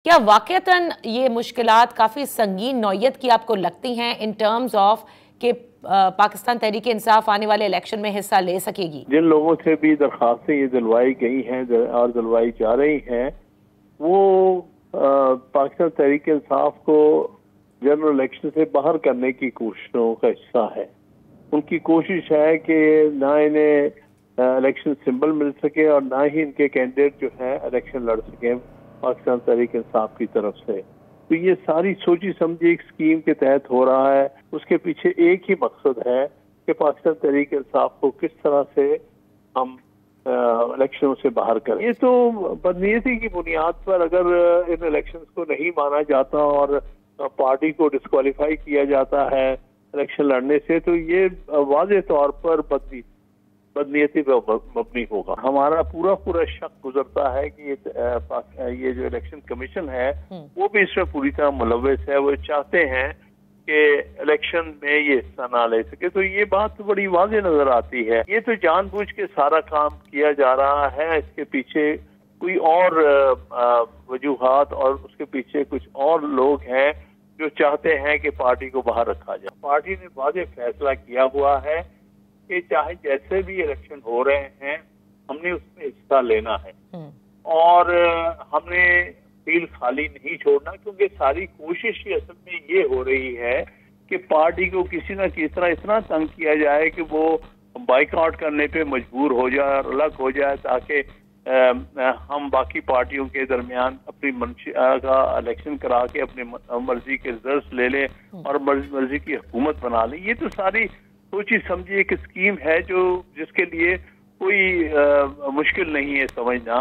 क्या वाक़तन ये मुश्किलात काफ़ी संगीन नौयत की आपको लगती हैं इन टर्म्स ऑफ कि पाकिस्तान तहरीक इंसाफ आने वाले इलेक्शन में हिस्सा ले सकेगी? जिन लोगों से भी दरखास्तें ये दिलवाई गई हैं और दिलवाई जा रही हैं, वो पाकिस्तान तहरीक इंसाफ को जनरल इलेक्शन से बाहर करने की कोशिशों का हिस्सा है। उनकी कोशिश है कि ना इन्हें इलेक्शन सिंबल मिल सके और ना ही इनके कैंडिडेट जो है इलेक्शन लड़ सकें पाकिस्तान तहरीक इंसाफ की तरफ से। तो ये सारी सोची समझी एक स्कीम के तहत हो रहा है। उसके पीछे एक ही मकसद है कि पाकिस्तान तहरीक इंसाफ को किस तरह से हम इलेक्शनों से बाहर करें। ये तो बदनीयती की बुनियाद पर अगर इन इलेक्शंस को नहीं माना जाता और पार्टी को डिस्क्वालीफाई किया जाता है इलेक्शन लड़ने से, तो ये वाज़ेह तौर पर बदनीयती पे मबनी होगा। हमारा पूरा शक गुजरता है कि ये जो इलेक्शन कमीशन है वो भी इसमें पूरी तरह मुलव्वस है। वो चाहते हैं कि इलेक्शन में ये हिस्सा ना ले सके। तो ये बात तो बड़ी वाज़ेह नजर आती है। ये तो जानबूझ के सारा काम किया जा रहा है। इसके पीछे कोई और वजूहात और उसके पीछे कुछ और लोग हैं जो चाहते हैं कि पार्टी को बाहर रखा जाए। पार्टी ने वाज़ेह फैसला किया हुआ है कि चाहे जैसे भी इलेक्शन हो रहे हैं हमने उसमें हिस्सा लेना है और हमने फील्ड खाली नहीं छोड़ना, क्योंकि सारी कोशिश ही असल में ये हो रही है कि पार्टी को किसी न किसी तरह इतना तंग किया जाए कि वो बाइकआउट करने पे मजबूर हो जाए और अलग हो जाए, ताकि हम बाकी पार्टियों के दरमियान अपनी मंशा का इलेक्शन करा के अपनी मर्जी के रिजल्ट ले लें और मर्जी की हुकूमत बना लें। ये तो सारी सोची समझी एक स्कीम है जिसके लिए कोई मुश्किल नहीं है समझना।